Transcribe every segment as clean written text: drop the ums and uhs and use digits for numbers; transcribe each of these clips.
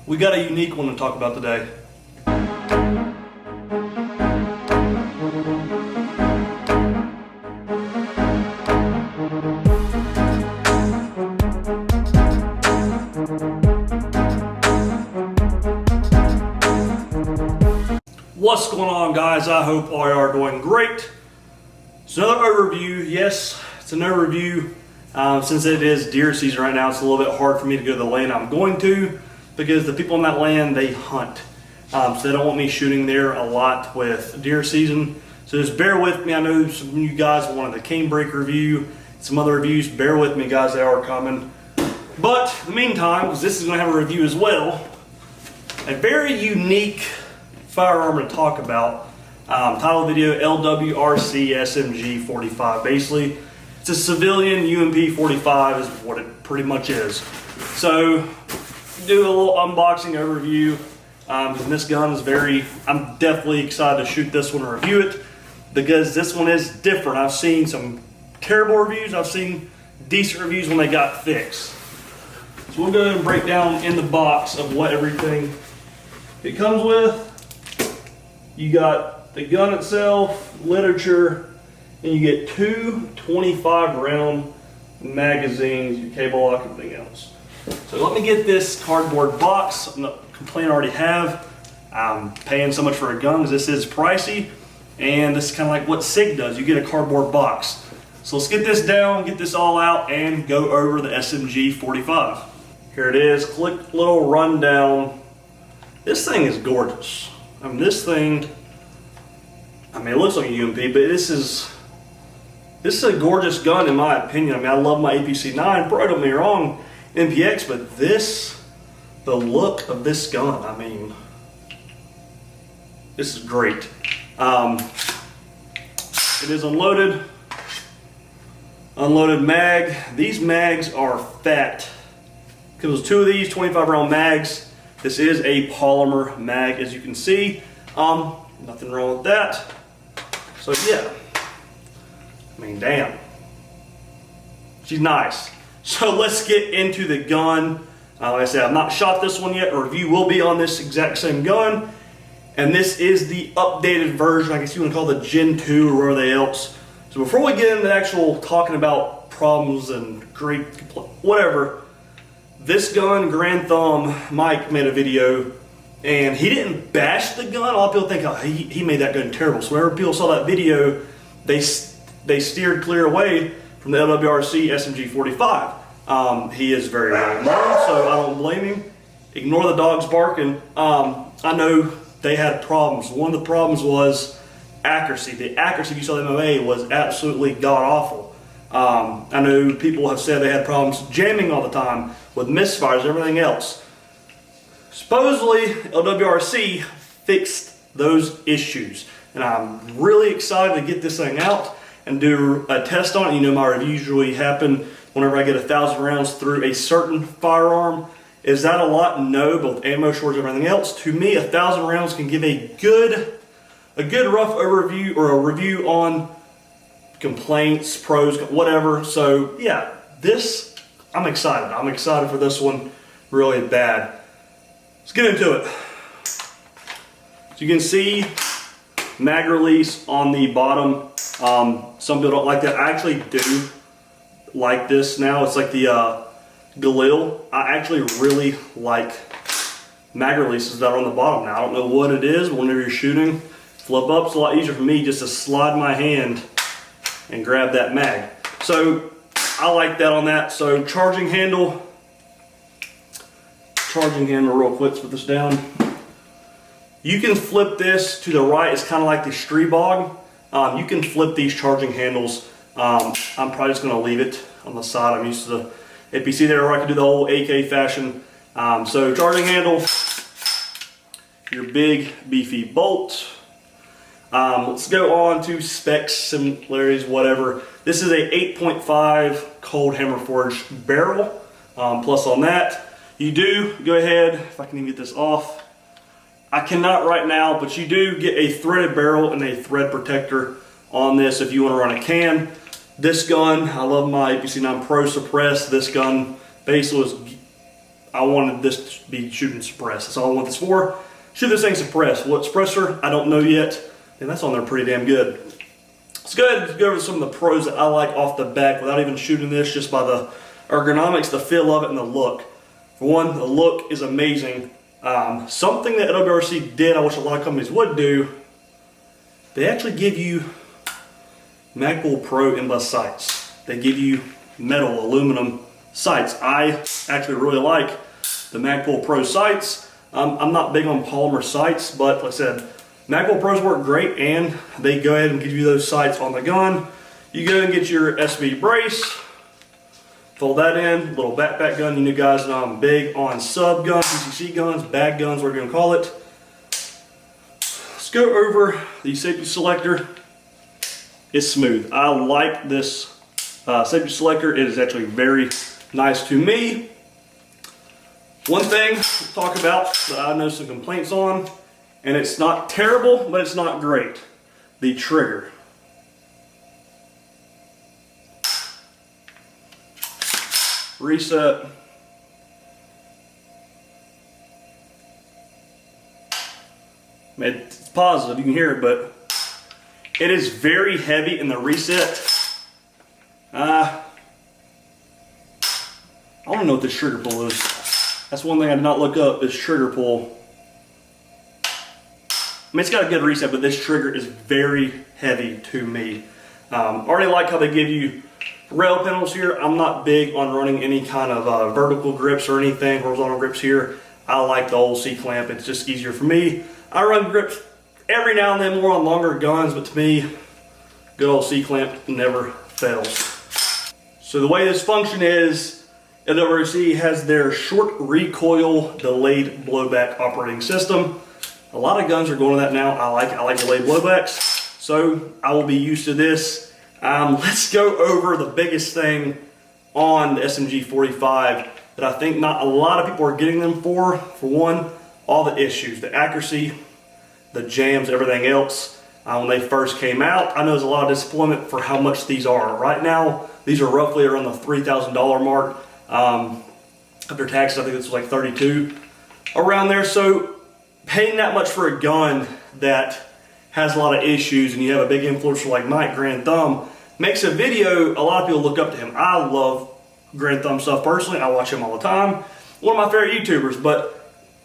we got a unique one to talk about today. What's going on, guys? I hope all are doing great. It's another overview. Yes, it's an overview. Since it is deer season right now, it's a little bit hard for me to go to the land I'm going to because the people in that land, they hunt. So they don't want me shooting there a lot with deer season. So just bear with me. I know some of you guys wanted the cane break review, some other reviews. Bear with me, guys, they are coming. But in the meantime, because this is going to have a review as well, a very unique firearm to talk about. Title of the video, LWRC SMG 45. Basically, it's a civilian UMP 45 is what it pretty much is. So, do a little unboxing overview. And this gun is I'm definitely excited to shoot this one and review it because this one is different. I've seen some terrible reviews. I've seen decent reviews when they got fixed. So we'll go ahead and break down in the box of what everything it comes with. You got the gun itself, literature, and you get two 25 round magazines, your cable lock, everything else. So let me get this cardboard box. I'm not complaining I already have. I'm paying so much for a gun because this is pricey, and this is kind of like what SIG does. You get a cardboard box. So let's get this down, get this all out, and go over the SMG 45. Here it is, quick little rundown. This thing is gorgeous. I mean, this thing, it looks like a UMP, but this is a gorgeous gun in my opinion. I mean, I love my APC-9, probably don't get me wrong, MPX, but the look of this gun, I mean, this is great. It is unloaded mag. These mags are fat. Because two of these 25 round mags. This is a polymer mag, as you can see. Nothing wrong with that. So yeah, I mean, damn, she's nice. So let's get into the gun. Like I said, I've not shot this one yet. A review will be on this exact same gun. And this is the updated version, I guess you want to call it the Gen 2 or whatever else. So before we get into actual talking about problems and great, whatever, this gun, Grand Thumb, Mike made a video and he didn't bash the gun. A lot of people think, oh, he made that gun terrible. So whenever people saw that video, they steered clear away from the LWRC SMG 45. He is very well known, so I don't blame him. Ignore the dogs barking. I know they had problems. One of the problems was accuracy. The accuracy, if you saw the MMA, was absolutely god-awful. I know people have said they had problems jamming all the time with misfires and everything else. Supposedly, LWRC fixed those issues. And I'm really excited to get this thing out and do a test on it. You know, my reviews usually happen whenever I get 1,000 rounds through a certain firearm. Is that a lot? No, both ammo, shorts, and everything else. To me, 1,000 rounds can give a good rough overview or a review on complaints, pros, whatever. So yeah, I'm excited. I'm excited for this one really bad. Let's get into it. So you can see mag release on the bottom. Some people don't like that. I actually do like this now. It's like the Galil. I actually really like mag releases that are on the bottom now. I don't know what it is, but whenever you're shooting, flip up's a lot easier for me just to slide my hand and grab that mag. So I like that on that. So charging handle real quick, let's put this down. You can flip this to the right. It's kind of like the Streebog. You can flip these charging handles. I'm probably just going to leave it on the side. I'm used to the APC there, or I can do the whole AK fashion. So charging handle, your big beefy bolt. Let's go on to specs, similarities, whatever. This is a 8.5 cold hammer forged barrel. Plus on that, you do go ahead, if I can even get this off. I cannot right now, but you do get a threaded barrel and a thread protector on this if you want to run a can. This gun, I love my APC-9 Pro suppressed. This gun basically was I wanted this to be shooting suppress. That's all I want this for. Shoot this thing suppress. What suppressor? I don't know yet. And that's on there pretty damn good. Let's go ahead and go over some of the pros that I like off the back without even shooting this, just by the ergonomics, the feel of it, and the look. For one, the look is amazing. Something that LWRC did, I wish a lot of companies would do, they actually give you Magpul Pro embossed sights. They give you metal, aluminum sights. I actually really like the Magpul Pro sights. I'm not big on polymer sights, but like I said, Magpul Pros work great, and they go ahead and give you those sights on the gun. You go and get your SB brace, fold that in, little backpack gun. You know guys know I'm big on sub guns, PCC guns, bag guns, whatever you're gonna call it. Let's go over the safety selector. It's smooth. I like this safety selector. It is actually very nice to me. One thing to talk about that I know some complaints on, and it's not terrible, but it's not great. The trigger. Reset. It's positive, you can hear it, but it is very heavy in the reset. I don't know what this trigger pull is. That's one thing I did not look up, is trigger pull. I mean, it's got a good reset, but this trigger is very heavy to me. Already like how they give you rail panels here. I'm not big on running any kind of vertical grips or anything, horizontal grips here. I like the old C-clamp. It's just easier for me. I run grips every now and then more on longer guns, but to me, good old C-clamp never fails. So the way this function is, LWRC has their short recoil delayed blowback operating system. A lot of guns are going to that now. I like delayed blowbacks, so I will be used to this. Let's go over the biggest thing on the SMG 45 that I think not a lot of people are getting them for. For one, all the issues, the accuracy, the jams, everything else. When they first came out, I know there's a lot of disappointment for how much these are. Right now, these are roughly around the $3,000 mark. After taxes, I think this was like 32 around there. So paying that much for a gun that has a lot of issues, and you have a big influencer like Mike Grand Thumb, makes a video, a lot of people look up to him. I love Grand Thumb stuff personally. I watch him all the time. One of my favorite YouTubers. But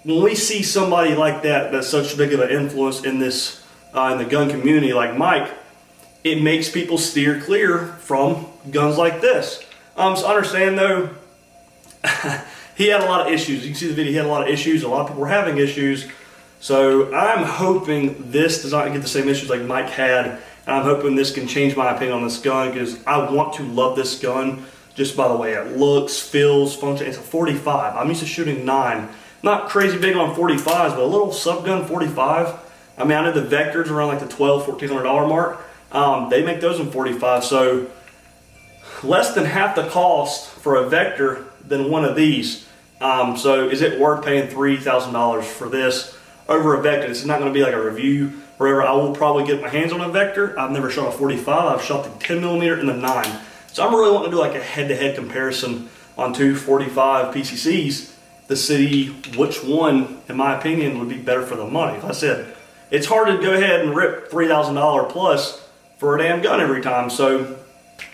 when we see somebody like that, that's such big of an influence in this, in the gun community like Mike, it makes people steer clear from guns like this. So understand though, he had a lot of issues. You can see the video, he had a lot of issues. A lot of people were having issues. So I'm hoping this does not get the same issues like Mike had. And I'm hoping this can change my opinion on this gun, because I want to love this gun just by the way it looks, feels, functions. It's a 45. I'm used to shooting 9. Not crazy big on 45s, but a little sub-gun 45. I mean, I know the Vectors are around like the $1,200, $1,400 mark. They make those in 45, so less than half the cost for a Vector than one of these. So is it worth paying $3,000 for this over a Vector? This is not going to be like a review wherever. I will probably get my hands on a Vector. I've never shot a 45. I've shot the 10mm and the 9. So I'm really wanting to do like a head-to-head comparison on two 45 PCCs to see which one, in my opinion, would be better for the money. Like I said, it's hard to go ahead and rip $3,000 plus for a damn gun every time. So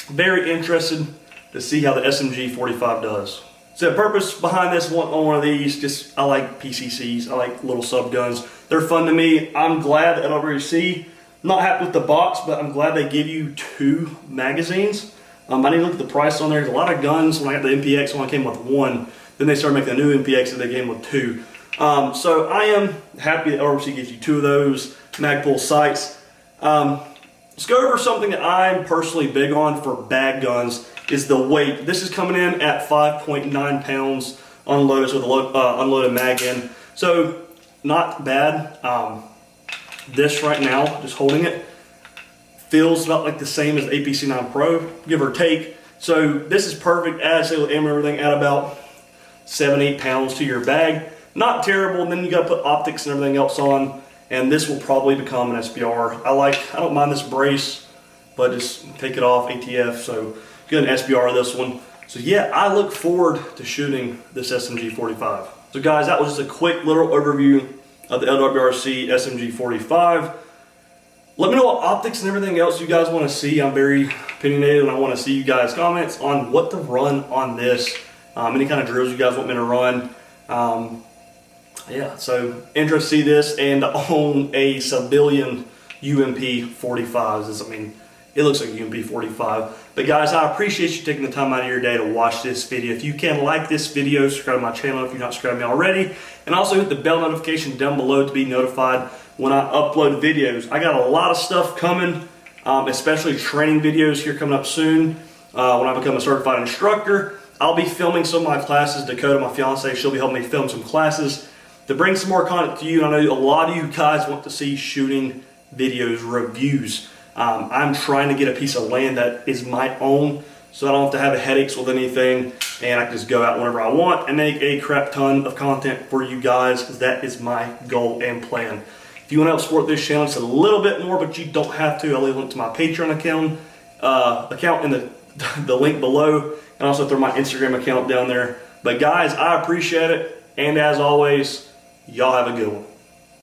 very interested to see how the SMG 45 does. So the purpose behind this one on one of these, just I like PCCs, I like little sub guns. They're fun to me. I'm glad that LWRC, not happy with the box, but I'm glad they give you 2 magazines. I need to look at the price on there. There's a lot of guns. When I got the MPX one, I came with 1. Then they started making the new MPX and they came with 2. So I am happy that LWRC gives you 2 of those Magpul sights. Let's go over something that I'm personally big on for bag guns, is the weight. This is coming in at 5.9 pounds unloaded with a unloaded mag in. So not bad. This right now, just holding it, feels about like the same as the APC9 Pro, give or take. So this is perfect. Add sail ammo and everything, add about 7-8 pounds to your bag. Not terrible. And then you got to put optics and everything else on, and this will probably become an SBR. I don't mind this brace, but just take it off, ATF. So get an SBR of this one. So yeah, I look forward to shooting this SMG 45. So guys, that was just a quick little overview of the LWRC SMG 45. Let me know what optics and everything else you guys want to see. I'm very opinionated and I want to see you guys' comments on what to run on this. Any kind of drills you guys want me to run. Yeah, so interested to see this and to own a civilian UMP 45s. I mean, it looks like a UMP 45. But guys, I appreciate you taking the time out of your day to watch this video. If you can, like this video, subscribe to my channel if you're not subscribed to me already, and also hit the bell notification down below to be notified when I upload videos. I got a lot of stuff coming, especially training videos here coming up soon. When I become a certified instructor, I'll be filming some of my classes. Dakota, my fiance, she'll be helping me film some classes to bring some more content to you. And I know a lot of you guys want to see shooting videos, reviews. I'm trying to get a piece of land that is my own, so I don't have to have headaches with anything, and I can just go out whenever I want and make a crap ton of content for you guys, because that is my goal and plan. If you want to help support this channel, it's a little bit more, but you don't have to. I'll leave a link to my Patreon account in the link below, and also throw my Instagram account down there. But guys, I appreciate it, and as always, y'all have a good one.